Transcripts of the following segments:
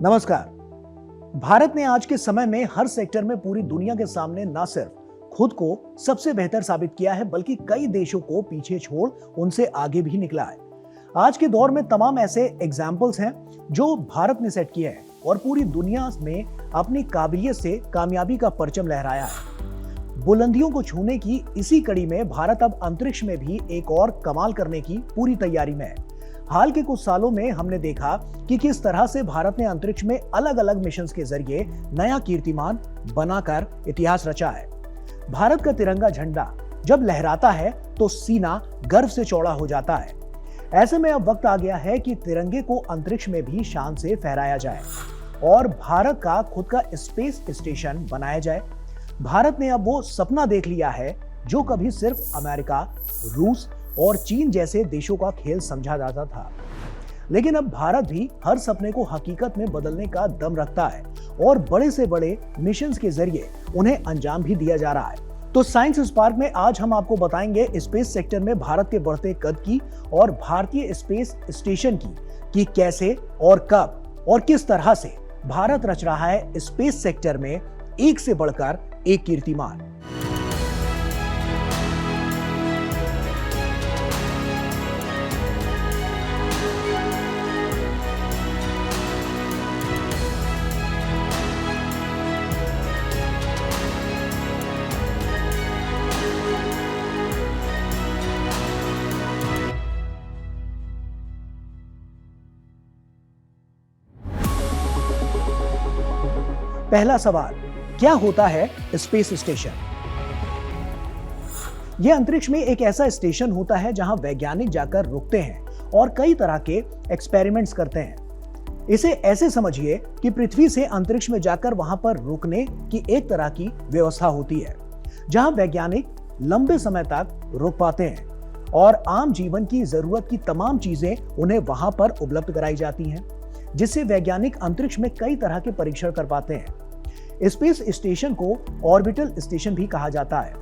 नमस्कार। भारत ने आज के समय में हर सेक्टर में पूरी दुनिया के सामने न सिर्फ खुद को सबसे बेहतर साबित किया है, बल्कि कई देशों को पीछे छोड़ उनसे आगे भी निकला है। आज के दौर में तमाम ऐसे एग्जाम्पल्स हैं जो भारत ने सेट किए हैं और पूरी दुनिया में अपनी काबिलियत से कामयाबी का परचम लहराया है। बुलंदियों को छूने की इसी कड़ी में भारत अब अंतरिक्ष में भी एक और कमाल करने की पूरी तैयारी में है। हाल के कुछ सालों में हमने देखा कि किस तरह से भारत ने अंतरिक्ष में अलग अलग मिशन के जरिए नया कीर्तिमान बनाकर इतिहास रचा है। भारत का तिरंगा झंडा जब लहराता है तो सीना गर्व से चौड़ा हो जाता है। ऐसे में अब वक्त आ गया है कि तिरंगे को अंतरिक्ष में भी शान से फहराया जाए और भारत का खुद का स्पेस स्टेशन बनाया जाए। भारत ने अब वो सपना देख लिया है जो कभी सिर्फ अमेरिका, रूस और चीन जैसे देशों का खेल समझा जाता था, लेकिन अब भारत भी हर सपने को हकीकत में बदलने का दम रखता है और बड़े से बड़े मिशन के जरिए उन्हें अंजाम भी दिया जा रहा है। तो साइंस स्पार्क में आज हम आपको बताएंगे स्पेस सेक्टर में भारत के बढ़ते कद की और भारतीय स्पेस स्टेशन की कि कैसे और कब और किस तरह से भारत रच रहा है स्पेस सेक्टर में एक से बढ़कर एक कीर्तिमान। पहला सवाल, क्या होता है स्पेस स्टेशन? यह अंतरिक्ष में एक ऐसा स्टेशन होता है जहां वैज्ञानिक जाकर रुकते हैं और कई तरह के एक्सपेरिमेंट्स करते हैं। इसे ऐसे समझिए कि पृथ्वी से अंतरिक्ष में जाकर वहां पर रुकने की एक तरह की व्यवस्था होती है, जहां वैज्ञानिक लंबे समय तक रुक पाते हैं और आम जीवन की जरूरत की तमाम चीजें उन्हें वहां पर उपलब्ध कराई जाती हैं, जिससे वैज्ञानिक अंतरिक्ष में कई तरह के परीक्षण कर पाते हैं। स्पेस स्टेशन को ऑर्बिटल स्टेशन भी कहा जाता है।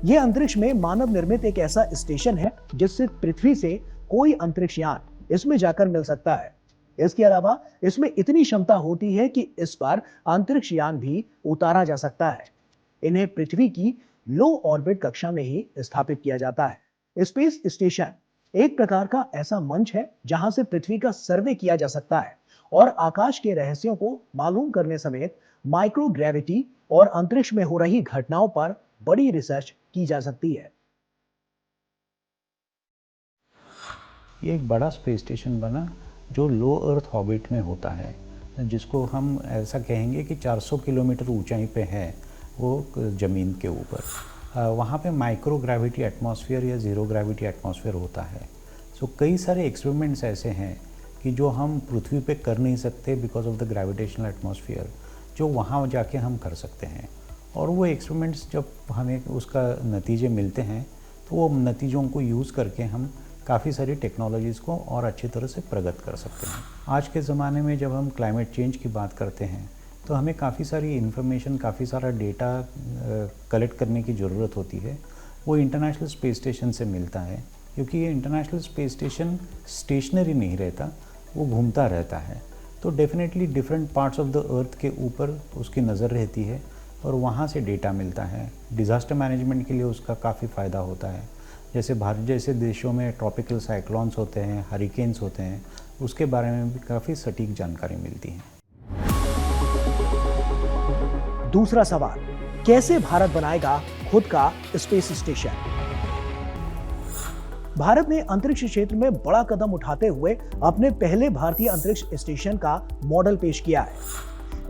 यह अंतरिक्ष में मानव निर्मित एक ऐसा स्टेशन है जिससे पृथ्वी से कोई अंतरिक्ष यान इसमें जाकर मिल सकता है। इसके अलावा इसमें इतनी क्षमता होती है कि इस पर अंतरिक्ष यान भी उतारा जा सकता है। इन्हें पृथ्वी की लो ऑर्बिट कक्षा में ही स्थापित किया जाता है। स्पेस स्टेशन एक प्रकार का ऐसा मंच है जहां से पृथ्वी का सर्वे किया जा सकता है और आकाश के रहस्यों को मालूम करने समेत माइक्रोग्रेविटी और अंतरिक्ष में हो रही घटनाओं पर बड़ी रिसर्च की जा सकती है। ये एक बड़ा स्पेस स्टेशन बना जो लो अर्थ ऑर्बिट में होता है, जिसको हम ऐसा कहेंगे कि 400 किलोमीटर ऊंचाई पे है वो ज़मीन के ऊपर। वहाँ पे माइक्रो ग्रेविटी एटमॉस्फेयर या ज़ीरो ग्रेविटी एटमॉस्फेयर होता है। सो कई सारे एक्सपेरिमेंट्स ऐसे हैं कि जो हम पृथ्वी पे कर नहीं सकते because of the gravitational atmosphere, जो वहाँ जाके हम कर सकते हैं। और वो एक्सपेरिमेंट्स जब हमें उसका नतीजे मिलते हैं तो वो नतीजों को यूज़ करके हम काफ़ी सारी टेक्नोलॉजीज़ को और अच्छी तरह से प्रगत कर सकते हैं। आज के ज़माने में जब हम क्लाइमेट चेंज की बात करते हैं तो हमें काफ़ी सारी इन्फॉर्मेशन, काफ़ी सारा डेटा कलेक्ट करने की ज़रूरत होती है। वो इंटरनेशनल स्पेस स्टेशन से मिलता है, क्योंकि ये इंटरनेशनल स्पेस स्टेशन स्टेशनरी नहीं रहता, वो घूमता रहता है। तो definitely different parts of the earth के ऊपर उसकी नज़र रहती है और वहाँ से डेटा मिलता है। डिज़ास्टर मैनेजमेंट के लिए उसका काफ़ी फ़ायदा होता है। जैसे भारत जैसे देशों में ट्रॉपिकल साइक्लोन्स होते हैं, हरिकेन्स होते हैं, उसके बारे में भी काफ़ी सटीक जानकारी मिलती है। दूसरा सवाल, कैसे भारत बनाएगा खुद का स्पेस स्टेशन? भारत ने अंतरिक्ष क्षेत्र में बड़ा कदम उठाते हुए अपने पहले भारतीय अंतरिक्ष स्टेशन का मॉडल पेश किया है।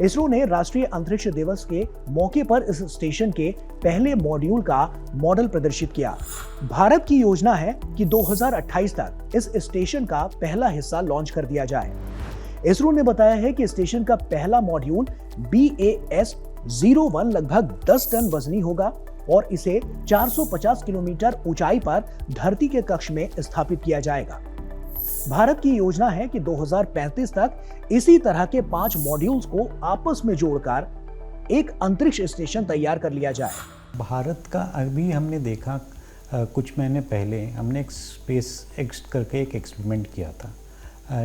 इसरो ने राष्ट्रीय अंतरिक्ष दिवस के मौके पर इस स्टेशन के पहले मॉड्यूल का मॉडल प्रदर्शित किया। भारत की योजना है कि 2028 तक इस स्टेशन का पहला हिस्सा लॉन्च कर दिया जाए। इसरो ने बताया है कि स्टेशन का पहला मॉड्यूल BAS-01 लगभग 10 टन वजनी होगा और इसे 450 किलोमीटर ऊंचाई पर धरती के कक्ष में स्थापित किया जाएगा। भारत की योजना है कि 2035 तक इसी तरह के 5 मॉड्यूल्स को आपस में जोड़कर एक अंतरिक्ष स्टेशन तैयार कर लिया जाए। भारत का अभी हमने देखा कुछ महीने पहले हमने एक स्पेस एक्स करके एक एक्सपेरिमेंट किया था,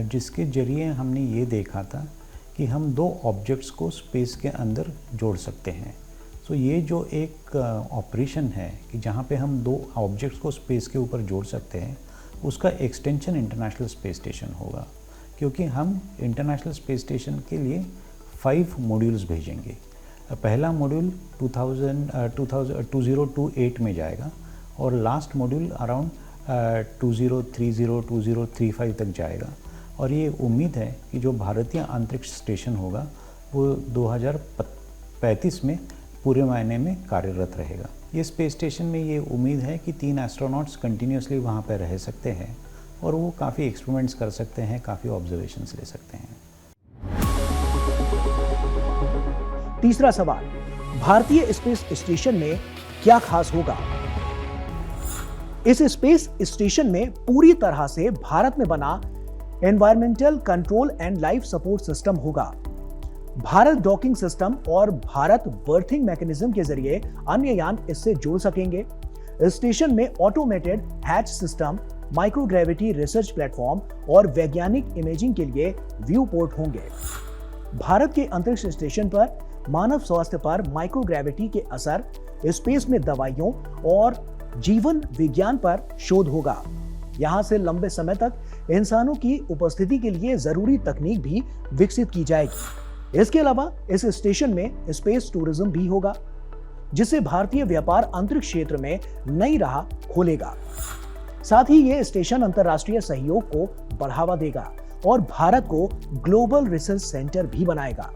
जिसके जरिए हमने ये देखा था कि हम दो ऑब्जेक्ट्स को स्पेस के अंदर जोड़ सकते हैं। तो ये जो एक ऑपरेशन है कि जहाँ पे हम दो ऑब्जेक्ट्स को स्पेस के ऊपर जोड़ सकते हैं, उसका एक्सटेंशन इंटरनेशनल स्पेस स्टेशन होगा, क्योंकि हम इंटरनेशनल स्पेस स्टेशन के लिए 5 मॉड्यूल्स भेजेंगे। पहला मॉड्यूल 2028 में जाएगा और लास्ट मॉड्यूल अराउंड 2030-2035 तक जाएगा। और ये उम्मीद है कि जो भारतीय अंतरिक्ष स्टेशन होगा वो 2035 में पूरे मायने में कार्यरत रहेगा। ये स्पेस स्टेशन में ये उम्मीद है कि 3 एस्ट्रोनॉट्स कंटिन्यूसली वहाँ पर रह सकते हैं और वो काफ़ी एक्सपेरिमेंट्स कर सकते हैं, काफ़ी ऑब्जर्वेशंस ले सकते हैं। तीसरा सवाल, भारतीय स्पेस स्टेशन में क्या खास होगा? इस स्पेस स्टेशन में पूरी तरह से भारत में बना environmental control and life support system होगा। भारत डॉकिंग सिस्टम और भारत बर्थिंग मैकेनिज्म के जरिए अन्य यान इससे जुड़ सकेंगे। स्टेशन में automated hatch system, microgravity research platform और वैज्ञानिक इमेजिंग के लिए व्यू पोर्ट होंगे। भारत के अंतरिक्ष स्टेशन पर मानव स्वास्थ्य पर माइक्रोग्रेविटी के असर, स्पेस में दवाइयों और जीवन विज्ञान पर शोध होगा। यहां से लंबे समय तक इंसानों की उपस्थिति के लिए जरूरी तकनीक भी विकसित की जाएगी। इसके अलावा इस स्टेशन में स्पेस टूरिज्म भी होगा, जिससे भारतीय व्यापार अंतरिक्ष क्षेत्र में नई राह खोलेगा। साथ ही यह स्टेशन अंतरराष्ट्रीय सहयोग को बढ़ावा देगा और भारत को ग्लोबल रिसर्च सेंटर भी बनाएगा।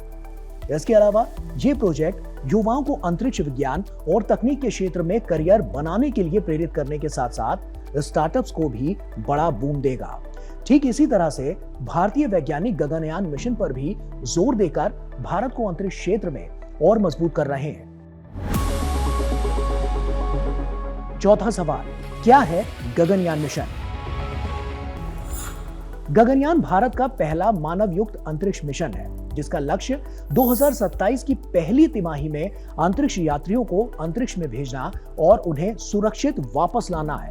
इसके अलावा ये प्रोजेक्ट युवाओं को अंतरिक्ष विज्ञान और तकनीक के क्षेत्र में करियर बनाने के लिए प्रेरित करने के साथ साथ स्टार्टअप्स को भी बड़ा बूम देगा। ठीक इसी तरह से भारतीय वैज्ञानिक गगनयान मिशन पर भी जोर देकर भारत को अंतरिक्ष क्षेत्र में और मजबूत कर रहे हैं। चौथा सवाल, क्या है गगनयान मिशन? गगनयान भारत का पहला मानव युक्त अंतरिक्ष मिशन है, जिसका लक्ष्य 2027 की पहली तिमाही में अंतरिक्ष यात्रियों को अंतरिक्ष में भेजना और उन्हें सुरक्षित वापस लाना है।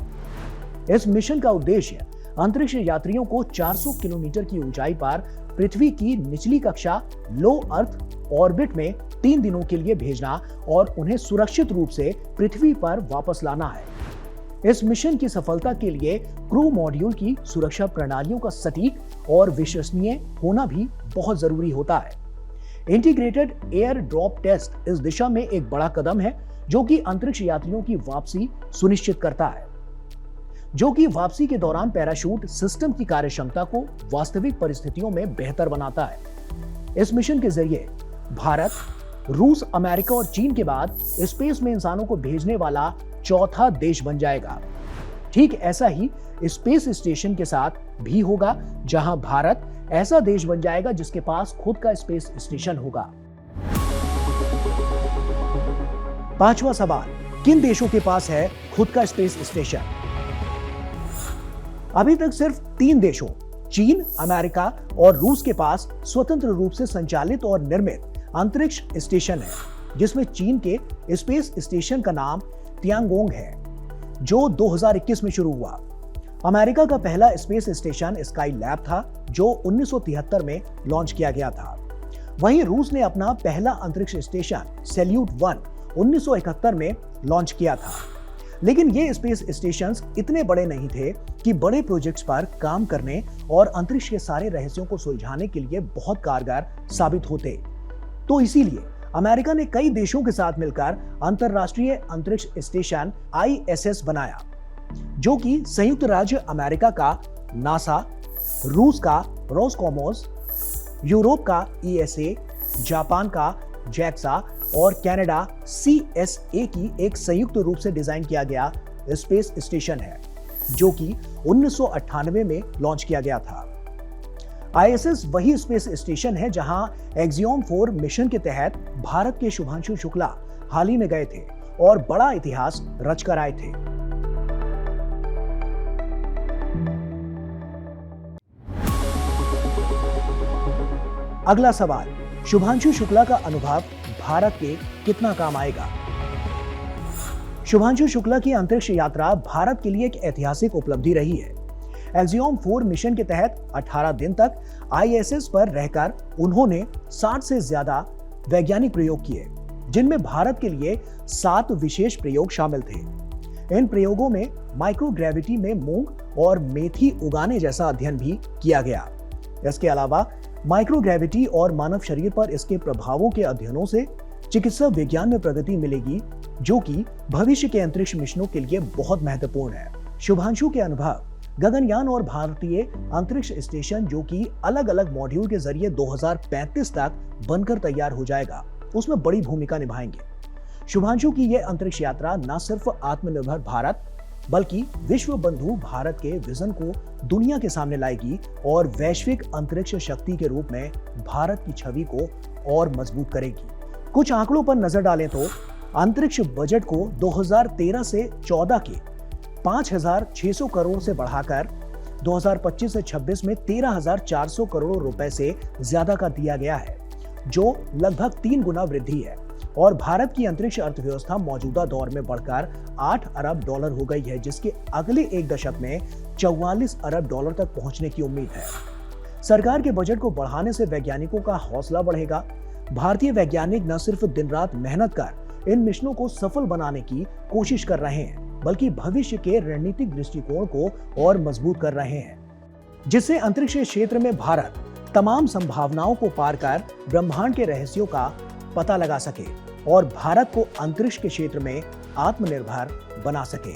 इस मिशन का उद्देश्य अंतरिक्ष यात्रियों को 400 किलोमीटर की ऊंचाई पर पृथ्वी की निचली कक्षा लो अर्थ ऑर्बिट में 3 दिनों के लिए भेजना और उन्हें सुरक्षित रूप से पृथ्वी पर वापस लाना है। इस मिशन की सफलता के लिए क्रू मॉड्यूल की सुरक्षा प्रणालियों का सटीक और विश्वसनीय होना भी बहुत जरूरी होता है। इंटीग्रेटेड एयर ड्रॉप टेस्ट इस दिशा में एक बड़ा कदम है, जो कि अंतरिक्ष यात्रियों की वापसी सुनिश्चित करता है, जो कि वापसी के दौरान पैराशूट सिस्टम की कार्यक्षमता को वास्तविक परिस्थितियों में बेहतर बनाता है। इस मिशन के जरिए भारत, रूस, अमेरिका और चीन के बाद स्पेस में इंसानों को भेजने वाला चौथा देश बन जाएगा। ठीक ऐसा ही स्पेस स्टेशन के साथ भी होगा, जहां भारत ऐसा देश बन जाएगा जिसके पास खुद का स्पेस स्टेशन होगा। पांचवा सवाल, किन देशों के पास है खुद का स्पेस स्टेशन? अभी तक सिर्फ 3 देशों, चीन, अमेरिका और रूस के पास स्वतंत्र रूप से संचालित और निर्मित अंतरिक्ष स्टेशन है, जिसमें चीन के स्पेस स्टेशन का नाम तियांगोंग है, जो 2021 में शुरू हुआ। अमेरिका का पहला स्पेस स्टेशन स्काई लैब था, जो 1973 में लॉन्च किया गया था। वहीं रूस ने अपना पहला अंतरिक्ष स्टेशन सैल्यूट 1 1971 में लॉन्च किया था। लेकिन ये स्पेस स्टेशंस इतने बड़े नहीं थे कि बड़े प्रोजेक्ट्स पर काम करने और अंतरिक्ष के सारे रहस्यों को सुलझाने के लिए बहुत कारगर साबित होते। तो इसीलिए अमेरिका ने कई देशों के साथ मिलकर अंतरराष्ट्रीय अंतरिक्ष स्टेशन ISS बनाया, जो कि संयुक्त राज्य अमेरिका का नासा, रूस का रोसकॉमोस, यूरोप का ESA, जापान का JAXA और कनाडा CSA की एक संयुक्त रूप से डिजाइन किया गया स्पेस स्टेशन है, जो कि 1998 में लॉन्च किया गया था। ISS वही स्पेस स्टेशन है जहां एक्सियोम 4 मिशन के तहत भारत के शुभांशु शुक्ला हाल ही में गए थे और बड़ा इतिहास रचकर आए थे। अगला सवाल, शुभांशु शुक्ला का अनुभव भारत के कितना काम आएगा? शुभांशु शुक्ला की अंतरिक्ष यात्रा भारत के लिए एक ऐतिहासिक उपलब्धि रही है। एल्जियम 4 मिशन के तहत 18 दिन तक ISS पर रहकर उन्होंने 60 से ज्यादा वैज्ञानिक प्रयोग किए, जिनमें भारत के लिए 7 विशेष प्रयोग शामिल थे। इन प्रयोगों में माइक्रोग्रेविटी में मूंग और मेथी उगाने जैसा अध्ययन भी किया गया। इसके अलावा माइक्रोग्रेविटी और मानव शरीर पर इसके प्रभावों के अध्ययनों से चिकित्सा विज्ञान में प्रगति मिलेगी, जो कि भविष्य के अंतरिक्ष मिशनों के लिए बहुत महत्वपूर्ण है। शुभांशु के अनुभव गगनयान और भारतीय अंतरिक्ष स्टेशन, जो कि अलग अलग मॉड्यूल के जरिए 2035 तक बनकर तैयार हो जाएगा, उसमें बड़ी भूमिका निभाएंगे। शुभांशु की यह अंतरिक्ष यात्रा न सिर्फ आत्मनिर्भर भारत बल्कि विश्व बंधु भारत के विजन को दुनिया के सामने लाएगी और वैश्विक अंतरिक्ष शक्ति के रूप में भारत की छवि को और मजबूत करेगी। कुछ आंकड़ों पर नजर डालें तो अंतरिक्ष बजट को 2013 से 14 के 5,600 करोड़ से बढ़ाकर 2025 से 26 में 13,400 करोड़ रुपए से ज्यादा का दिया गया है, जो लगभग 3 गुना वृद्धि है। और भारत की अंतरिक्ष अर्थव्यवस्था मौजूदा दौर में बढ़कर 8 अरब डॉलर हो गई है, जिसके अगले एक दशक में 44 अरब डॉलर तक पहुंचने की उम्मीद है। सरकार के बजट को बढ़ाने से वैज्ञानिकों का हौसला बढ़ेगा। भारतीय वैज्ञानिक न सिर्फ दिन रात मेहनत कर इन मिशनों को सफल बनाने की कोशिश कर रहे हैं, बल्कि भविष्य के रणनीतिक दृष्टिकोण को और मजबूत कर रहे हैं, जिससे अंतरिक्ष क्षेत्र में भारत तमाम संभावनाओं को पार कर ब्रह्मांड के रहस्यों का पता लगा सके और भारत को अंतरिक्ष के क्षेत्र में आत्मनिर्भर बना सके।